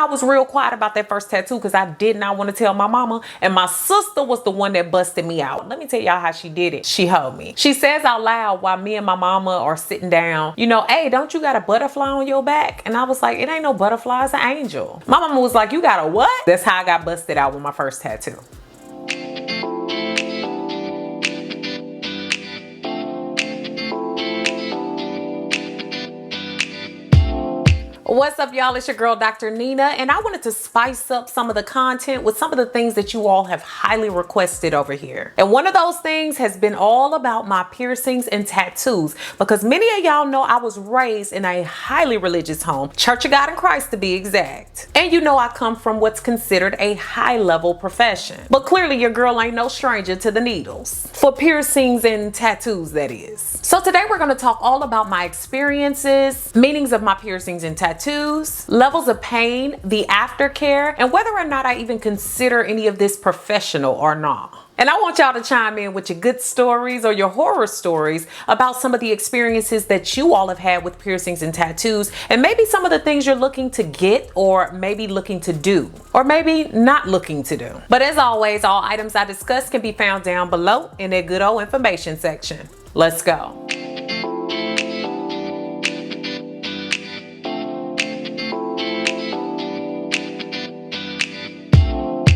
I was real quiet about that first tattoo because I did not want to tell my mama, and my sister was the one that busted me out. Let me tell y'all how she did it. She held me. She says out loud while me and my mama are sitting down, you know, hey, don't you got a butterfly on your back? And I was like, it ain't no butterfly, it's an angel. My mama was like, you got a what? That's how I got busted out with my first tattoo. What's up, y'all? It's your girl, Dr. Nina, and I wanted to spice up some of the content with some of the things that you all have highly requested over here. And one of those things has been all about my piercings and tattoos, because many of y'all know I was raised in a highly religious home, Church of God in Christ to be exact. And you know I come from what's considered a high-level profession. But clearly your girl ain't no stranger to the needles. For piercings and tattoos, that is. So today we're going to talk all about my experiences, meanings of my piercings and tattoos, levels of pain, the aftercare, and whether or not I even consider any of this professional or not. And I want y'all to chime in with your good stories or your horror stories about some of the experiences that you all have had with piercings and tattoos, and maybe some of the things you're looking to get, or maybe looking to do, or maybe not looking to do. But as always, all items I discuss can be found down below in that good old information section. Let's go.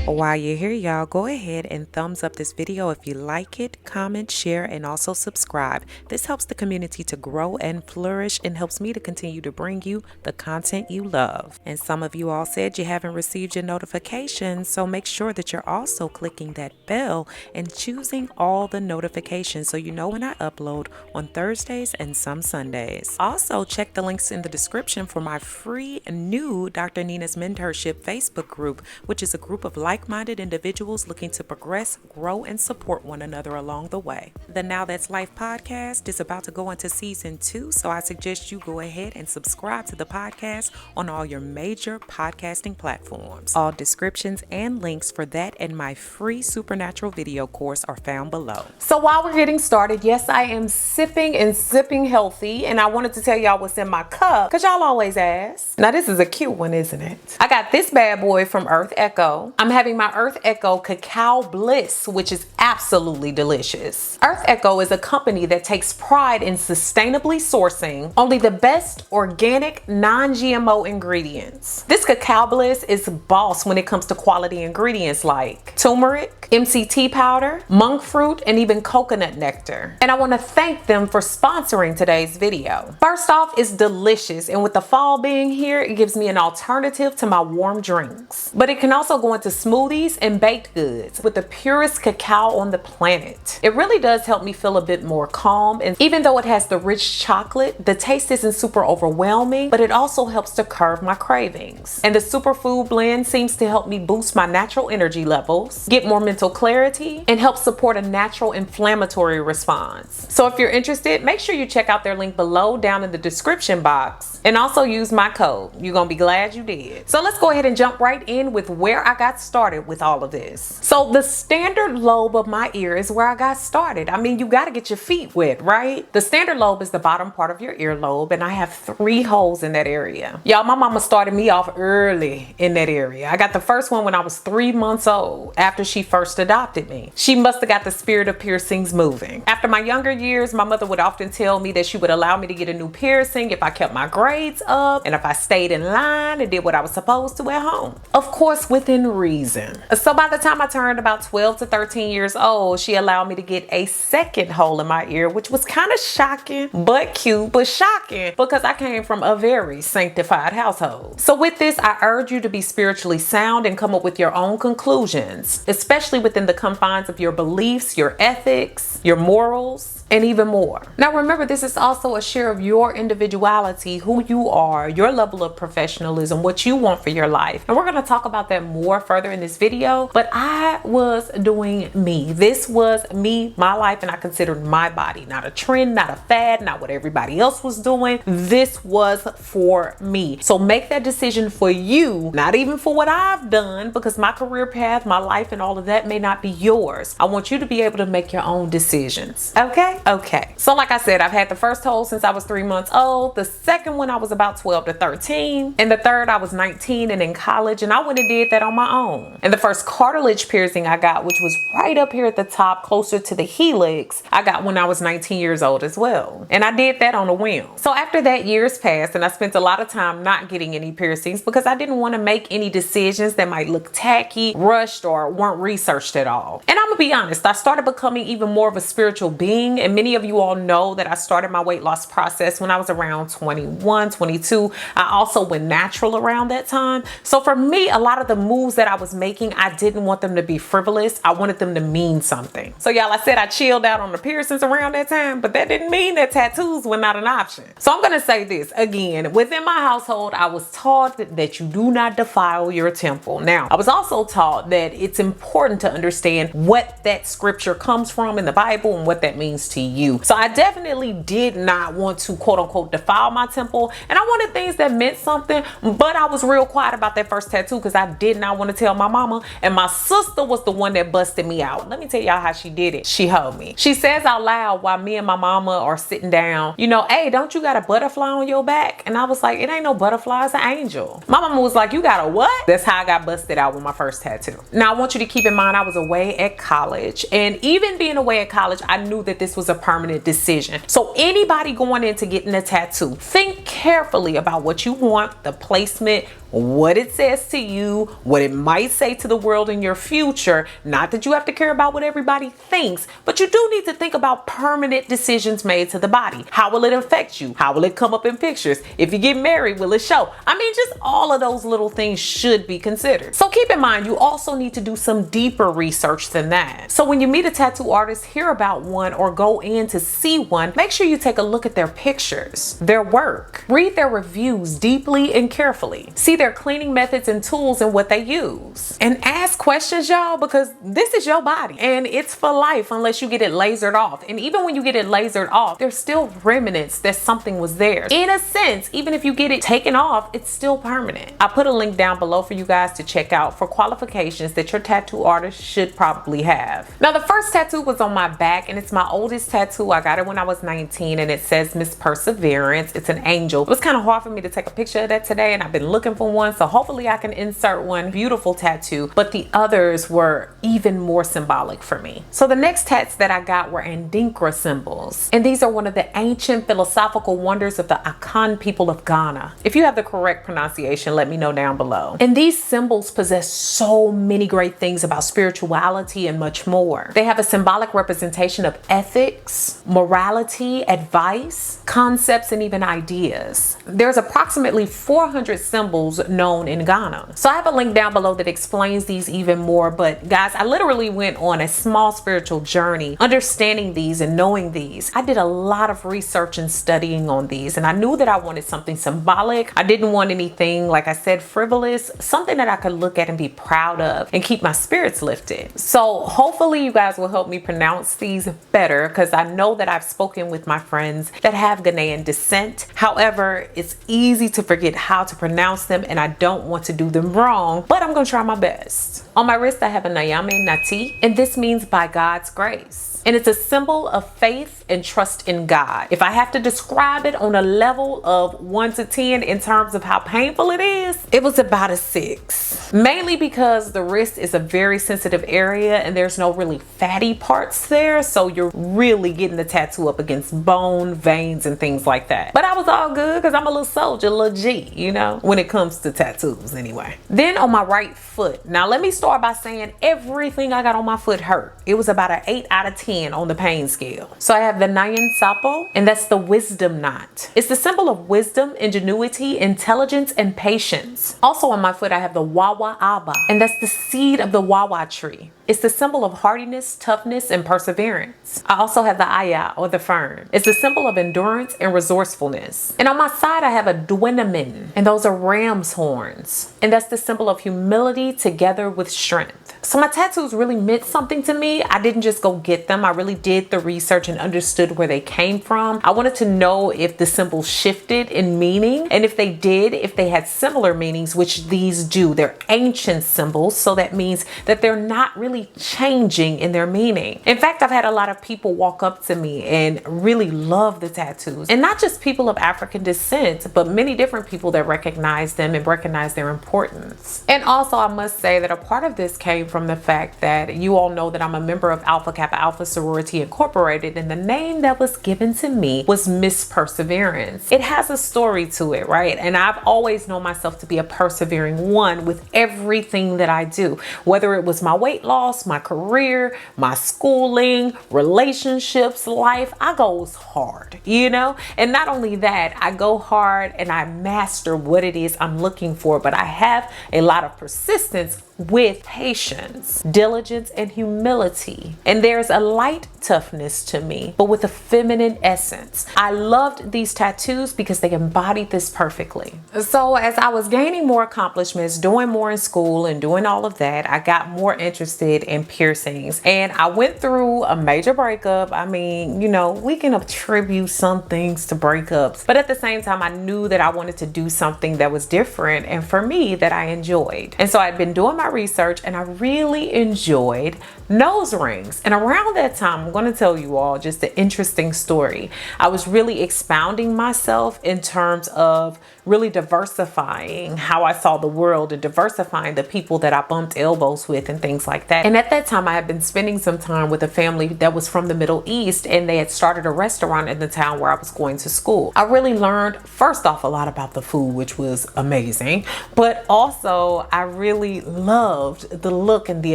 While you're here, y'all, go ahead and thumbs up this video if you like it, comment, share, and also subscribe. This helps the community to grow and flourish and helps me to continue to bring you the content you love. And some of you all said you haven't received your notifications, so make sure that you're also clicking that bell and choosing all the notifications so you know when I upload on Thursdays and some Sundays. Also, check the links in the description for my free new Dr. Nina's Mentorship Facebook group, which is a group of like-minded individuals looking to progress, grow, and support one another along the way. The Now That's Life podcast is about to go into season 2, so I suggest you go ahead and subscribe to the podcast on all your major podcasting platforms. All descriptions and links for that and my free supernatural video course are found below. So while we're getting started, yes, I am sipping and sipping healthy, and I wanted to tell y'all what's in my cup because y'all always ask. Now this is a cute one, isn't it? I got this bad boy from Earth Echo. I'm having my Earth Echo Cacao Bliss, which is absolutely delicious. Earth Echo is a company that takes pride in sustainably sourcing only the best organic, non-GMO ingredients. This Cacao Bliss is boss when it comes to quality ingredients like turmeric, MCT powder, monk fruit, and even coconut nectar. And I want to thank them for sponsoring today's video. First off, it's delicious, and with the fall being here, it gives me an alternative to my warm drinks. But it can also go into smoothies and baked goods with the purest cacao on the planet. It really does help me feel a bit more calm, and even though it has the rich chocolate, the taste isn't super overwhelming, but it also helps to curb my cravings. And the superfood blend seems to help me boost my natural energy levels, get more mental clarity, and help support a natural inflammatory response. So if you're interested, make sure you check out their link below down in the description box, and also use my code. You're gonna be glad you did. So let's go ahead and jump right in with where I got started with all of this. So the standard lobe of my ear is where I got started. I mean, you got to get your feet wet, right? The standard lobe is the bottom part of your earlobe, and I have 3 holes in that area. Y'all, my mama started me off early in that area. I got the first one when I was 3 months old, after she first adopted me. She must have got the spirit of piercings moving. After my younger years, my mother would often tell me that she would allow me to get a new piercing if I kept my grades up and if I stayed in line and did what I was supposed to at home. Of course, within reason. So by the time I turned about 12 to 13 years old, she allowed me to get a second hole in my ear, which was kind of shocking, but cute, but shocking, because I came from a very sanctified household. So with this, I urge you to be spiritually sound and come up with your own conclusions, especially within the confines of your beliefs, your ethics, your morals, and even more. Now remember, this is also a share of your individuality, who you are, your level of professionalism, what you want for your life. And we're going to talk about that more further in this video, but I was doing me. This was me, my life, and I considered my body, not a trend, not a fad, not what everybody else was doing. This was for me. So make that decision for you, not even for what I've done, because my career path, my life, and all of that may not be yours. I want you to be able to make your own decisions. Okay? Okay. So like I said, I've had the first hole since I was 3 months old. The second one I was about 12 to 13. And the third I was 19 and in college, and I went and did that on my own. And the first cartilage piercing I got, which was right up here at the top, closer to the helix, I got when I was 19 years old as well. And I did that on a whim. So after that, years passed, and I spent a lot of time not getting any piercings because I didn't want to make any decisions that might look tacky, rushed, or weren't researched at all. And I'm gonna be honest, I started becoming even more of a spiritual being, and many of you all know that I started my weight loss process when I was around 21, 22. I also went natural around that time. So for me, a lot of the moves that I was making, I didn't want them to be frivolous. I wanted them to mean something. So y'all, I said I chilled out on the piercings around that time, but that didn't mean that tattoos were not an option. So I'm gonna say this again, within my household, I was taught that you do not defile your temple. Now, I was also taught that it's important to understand what that scripture comes from in the Bible and what that means to you. So I definitely did not want to quote unquote defile my temple, and I wanted things that meant something, but I was real quiet about that first tattoo because I did not want to tell my mama, and my sister was the one that busted me out. Let me tell y'all how she did it. She held me. She says out loud while me and my mama are sitting down, you know, hey, don't you got a butterfly on your back? And I was like, it ain't no butterfly, it's an angel. My mama was like, you got a what? That's how I got busted out with my first tattoo. Now I want you to keep in mind I was away at college, and even being away at college, I knew that this was a permanent decision. So anybody going into getting a tattoo, think carefully about what you want, the placement, what it says to you, what it might say to the world in your future. Not that you have to care about what everybody thinks, but you do need to think about permanent decisions made to the body. How will it affect you? How will it come up in pictures? If you get married, will it show? I mean, just all of those little things should be considered. So keep in mind, you also need to do some deeper research than that. So when you meet a tattoo artist, hear about one, or go in to see one, make sure you take a look at their pictures, their work, read their reviews deeply and carefully, see their cleaning methods and tools and what they use, and ask questions, y'all, because this is your body and it's for life unless you get it lasered off. And even when you get it lasered off, there's still remnants that something was there. In a sense, even if you get it taken off, it's still permanent. I put a link down below for you guys to check out for qualifications that your tattoo artist should probably have. Now, the first tattoo was on my back, and it's my oldest tattoo. I got it when I was 19, and it says Miss Perseverance. It's an angel. It was kind of hard for me to take a picture of that today, and I've been looking for one, so hopefully I can insert one. Beautiful tattoo, but the others were even more symbolic for me. So the next tats that I got were Andinkra Symbols, and these are one of the ancient philosophical wonders of the Akan people of Ghana. If you have the correct pronunciation, let me know down below. And these symbols possess so many great things about spirituality and much more. They have a symbolic representation of ethics, morality, advice, concepts, and even ideas. There's approximately 400 symbols known in Ghana. So I have a link down below that explains these even more, but guys, I literally went on a small spiritual journey understanding these and knowing these. I did a lot of research and studying on these, and I knew that I wanted something symbolic. I didn't want anything, like I said, frivolous, something that I could look at and be proud of and keep my spirits lifted. So hopefully you guys will help me pronounce these better, because I know that I've spoken with my friends that have Ghanaian descent. However, it's easy to forget how to pronounce them, and I don't want to do them wrong, but I'm gonna try my best. On my wrist, I have a Nyame Nati, and this means by God's grace. And it's a symbol of faith and trust in God. If I have to describe it on a level of 1 to 10 in terms of how painful it is, it was about a 6. Mainly because the wrist is a very sensitive area and there's no really fatty parts there. So you're really getting the tattoo up against bone, veins, and things like that. But I was all good because I'm a little soldier, a little G, you know, when it comes to tattoos anyway. Then on my right foot. Now let me start by saying everything I got on my foot hurt. It was about an 8 out of 10 on the pain scale. So I have the Nyan Sapo, and that's the wisdom knot. It's the symbol of wisdom, ingenuity, intelligence, and patience. Also on my foot, I have the Wawa Aba, and that's the seed of the Wawa tree. It's the symbol of hardiness, toughness, and perseverance. I also have the aya, or the fern. It's the symbol of endurance and resourcefulness. And on my side, I have a dwinamin, and those are ram's horns. And that's the symbol of humility together with strength. So my tattoos really meant something to me. I didn't just go get them. I really did the research and understood where they came from. I wanted to know if the symbols shifted in meaning, and if they did, if they had similar meanings, which these do. They're ancient symbols, so that means that they're not really changing in their meaning. In fact, I've had a lot of people walk up to me and really love the tattoos, and not just people of African descent, but many different people that recognize them and recognize their importance. And also, I must say that a part of this came from the fact that you all know that I'm a member of Alpha Kappa Alpha Sorority Incorporated, and the name that was given to me was Miss Perseverance. It has a story to it, right? And I've always known myself to be a persevering one with everything that I do, whether it was my weight loss, my career, my schooling, relationships, life. I goes hard, you know? And not only that, I go hard and I master what it is I'm looking for, but I have a lot of persistence with patience, diligence, and humility. And there's a light toughness to me, but with a feminine essence. I loved these tattoos because they embodied this perfectly. So as I was gaining more accomplishments, doing more in school and doing all of that, I got more interested in piercings. And I went through a major breakup. I mean, you know, we can attribute some things to breakups, but at the same time, I knew that I wanted to do something that was different and for me that I enjoyed. And so I'd been doing my research and I really enjoyed nose rings. And around that time, I'm going to tell you all just an interesting story. I was really expounding myself in terms of really diversifying how I saw the world and diversifying the people that I bumped elbows with and things like that. And at that time, I had been spending some time with a family that was from the Middle East, and they had started a restaurant in the town where I was going to school. I really learned, first off, a lot about the food, which was amazing, but also I really loved the look and the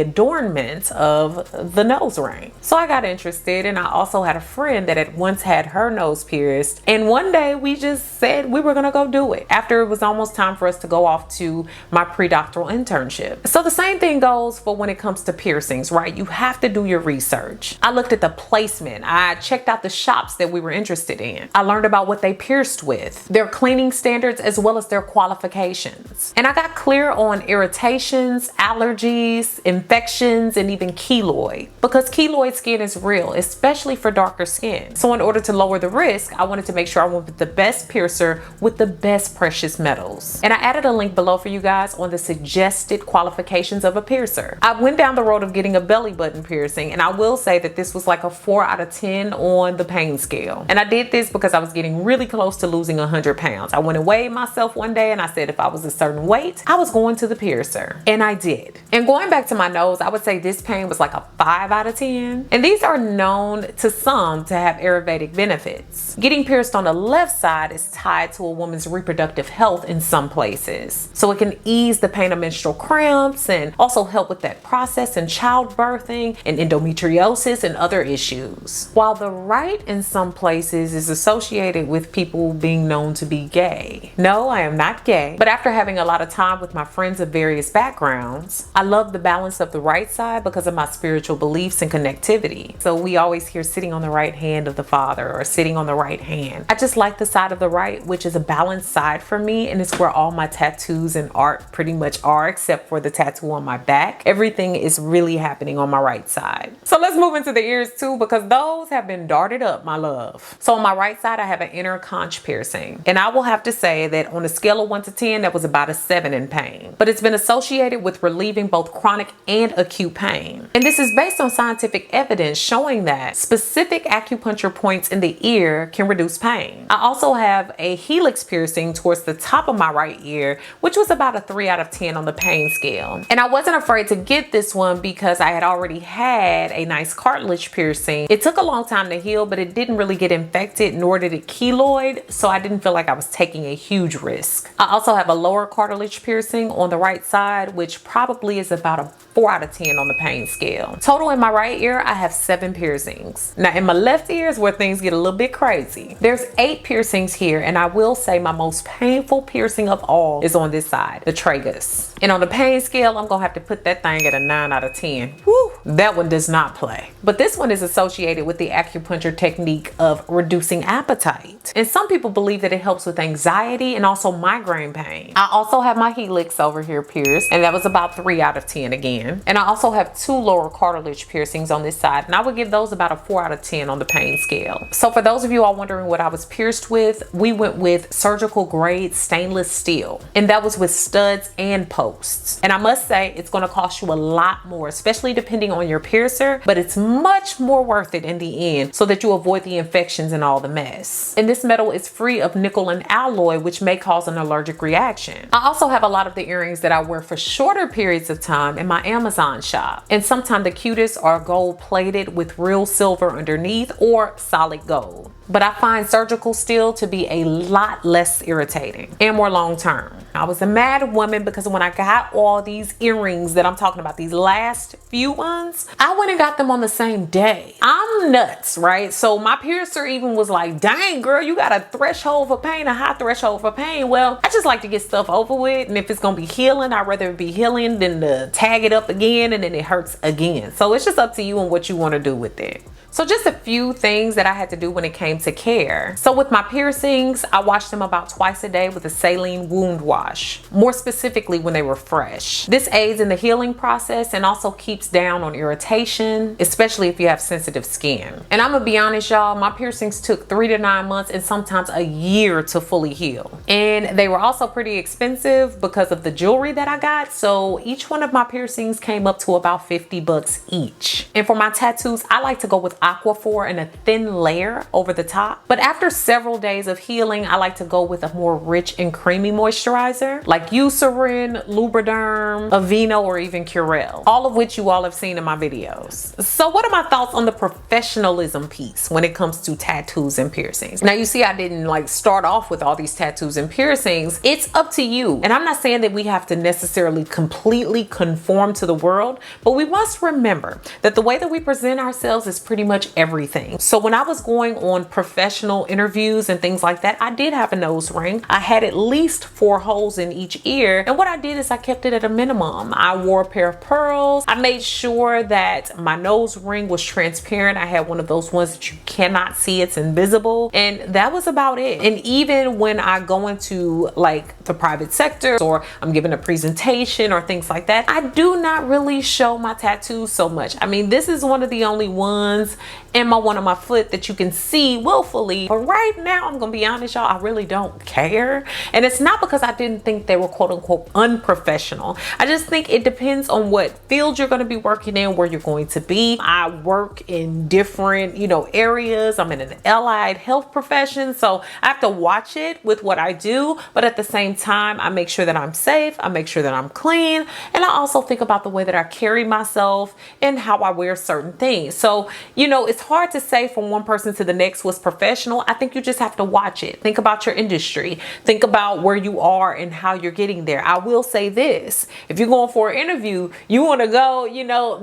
adornment of the nose ring. So I got interested, and I also had a friend that had once had her nose pierced, and one day we just said we were gonna go do it after it was almost time for us to go off to my pre-doctoral internship. So the same thing goes for when it comes to piercings, right? You have to do your research. I looked at the placement. I checked out the shops that we were interested in. I learned about what they pierced with, their cleaning standards, as well as their qualifications. And I got clear on irritations, allergies, infections, and even keloid, because keloid skin is real, especially for darker skin. So in order to lower the risk, I wanted to make sure I went with the best piercer with the best precious metals. And I added a link below for you guys on the suggested qualifications of a piercer. I went down the road of getting a belly button piercing, and I will say that this was like a 4 out of 10 on the pain scale. And I did this because I was getting really close to losing 100 pounds. I went and weighed myself one day, and I said if I was a certain weight, I was going to the piercer. And I did. And going back to my nose, I would say this pain was like a 5 out of 10. And these are known to some to have Ayurvedic benefits. Getting pierced on the left side is tied to a woman's reproductive health in some places. So it can ease the pain of menstrual cramps and also help with that process in childbirthing and endometriosis and other issues. While the right in some places is associated with people being known to be gay. No, I am not gay, but after having a lot of time with my friends of various backgrounds, I love the balance of the right side because of my spiritual beliefs and connectivity. So we always hear sitting on the right hand of the Father or sitting on the right hand. I just like the side of the right, which is a balanced side for me, and it's where all my tattoos and art pretty much are, except for the tattoo on my back. Everything is really happening on my right side. So let's move into the ears too, because those have been darted up, my love. So on my right side, I have an inner conch piercing, and I will have to say that on a scale of 1 to 10, that was about a 7 in pain, but it's been associated with relieving both chronic and acute pain. And this is based on scientific evidence showing that specific acupuncture points in the ear can reduce pain. I also have a helix piercing towards the top of my right ear, which was about a 3 out of 10 on the pain scale. And I wasn't afraid to get this one because I had already had a nice cartilage piercing. It took a long time to heal, but it didn't really get infected, nor did it keloid, so I didn't feel like I was taking a huge risk. I also have a lower cartilage piercing on the right side, which which probably is about a 4 out of 10 on the pain scale. Total in my right ear, I have 7 piercings. Now in my left ear is where things get a little bit crazy. There's 8 piercings here, and I will say my most painful piercing of all is on this side, the tragus. And on the pain scale, I'm gonna have to put that thing at a 9 out of 10. Woo, that one does not play. But this one is associated with the acupuncture technique of reducing appetite. And some people believe that it helps with anxiety and also migraine pain. I also have my helix over here pierced, and that was about 3 out of 10 again. And I also have 2 lower cartilage piercings on this side, and I would give those about a 4 out of 10 on the pain scale. So for those of you all wondering what I was pierced with, we went with surgical grade stainless steel, and that was with studs and posts. And I must say, it's going to cost you a lot more, especially depending on your piercer, but it's much more worth it in the end so that you avoid the infections and all the mess. And this metal is free of nickel and alloy, which may cause an allergic reaction. I also have a lot of the earrings that I wear for shorter periods of time in my Amazon shop. And sometimes the cutest are gold plated with real silver underneath or solid gold. But I find surgical steel to be a lot less irritating and more long term. I was a mad woman because when I got all these earrings that I'm talking about, these last few ones, I went and got them on the same day. I'm nuts, right? So my piercer even was like, dang girl, you got a threshold for pain, a high threshold for pain. Well, I just like to get stuff over with, and if it's gonna be healing, I'd rather it be healing than to tag it up again and then it hurts again. So it's just up to you and what you want to do with it. So just a few things that I had to do when it came to care. So with my piercings, I washed them about twice a day with a saline wound wash, more specifically when they were fresh. This aids in the healing process and also keeps down on irritation, especially if you have sensitive skin. And I'm gonna be honest, y'all, my piercings took 3 to 9 months and sometimes a year to fully heal. And they were also pretty expensive because of the jewelry that I got. So each one of my piercings came up to about 50 bucks each. And for my tattoos, I like to go with Aquaphor and a thin layer over the top. But after several days of healing, I like to go with a more rich and creamy moisturizer like Eucerin, Lubriderm, Aveeno, or even Curel, all of which you all have seen in my videos. So what are my thoughts on the professionalism piece when it comes to tattoos and piercings? Now you see I didn't like start off with all these tattoos and piercings. It's up to you. And I'm not saying that we have to necessarily completely conform to the world, but we must remember that the way that we present ourselves is pretty much everything. So when I was going on professional interviews and things like that, I did have a nose ring. I had at least 4 holes in each ear. And what I did is I kept it at a minimum. I wore a pair of pearls. I made sure that my nose ring was transparent. I had one of those ones that you cannot see, it's invisible. And that was about it. And even when I go into like the private sector or I'm giving a presentation or things like that, I do not really show my tattoos so much. I mean, this is one of the only ones in one of my foot that you can see willfully. But right now, I'm gonna be honest, y'all, I really don't care. And it's not because I didn't think they were quote unquote unprofessional. I just think it depends on what field you're gonna be working in, where you're going to be. I work in different, areas. I'm in an allied health profession, so I have to watch it with what I do. But at the same time, I make sure that I'm safe. I make sure that I'm clean. And I also think about the way that I carry myself and how I wear certain things. So, it's hard to say from one person to the next what's professional. I think you just have to watch it. Think about your industry. Think about where you are and how you're getting there. I will say this. If you're going for an interview, you want to go,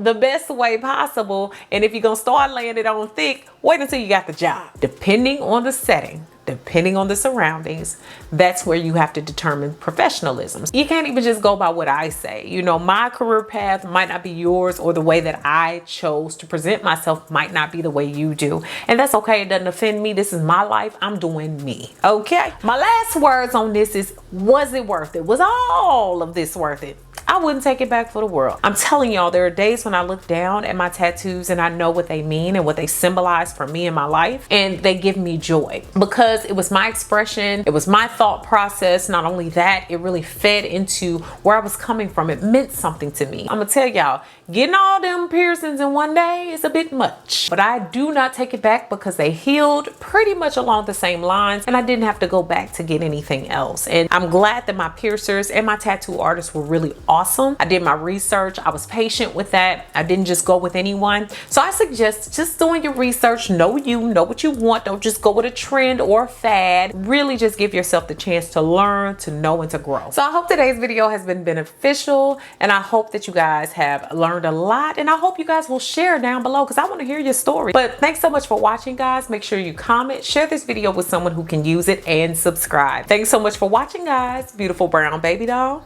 the best way possible. And if you're going to start laying it on thick, wait until you got the job. Depending on the setting, depending on the surroundings, that's where you have to determine professionalism. You can't even just go by what I say. My career path might not be yours, or the way that I chose to present myself might not be the way you do. And that's okay. It doesn't offend me. This is my life. I'm doing me. Okay. My last words on this is, was it worth it? Was all of this worth it? I wouldn't take it back for the world. I'm telling y'all, there are days when I look down at my tattoos and I know what they mean and what they symbolize for me in my life, and they give me joy because it was my expression, it was my thought process. Not only that, it really fed into where I was coming from. It meant something to me. I'm gonna tell y'all, getting all them piercings in one day is a bit much, but I do not take it back because they healed pretty much along the same lines, and I didn't have to go back to get anything else. And I'm glad that my piercers and my tattoo artists were really awesome awesome. I did my research. I was patient with that. I didn't just go with anyone. So I suggest just doing your research. Know what you want. Don't just go with a trend or a fad. Really just give yourself the chance to learn, to know, and to grow. So I hope today's video has been beneficial, and I hope that you guys have learned a lot, and I hope you guys will share down below because I want to hear your story. But thanks so much for watching, guys. Make sure you comment, share this video with someone who can use it, and subscribe. Thanks so much for watching, guys. Beautiful brown baby doll.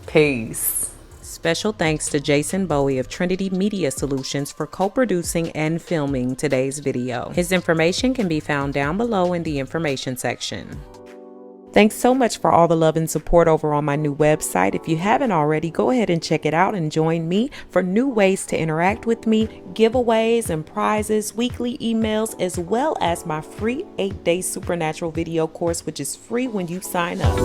Peace. Special thanks to Jason Bowie of Trinity Media Solutions for co-producing and filming today's video. His information can be found down below in the information section. Thanks so much for all the love and support over on my new website. If you haven't already, go ahead and check it out and join me for new ways to interact with me, giveaways and prizes, weekly emails, as well as my free 8-day supernatural video course, which is free when you sign up.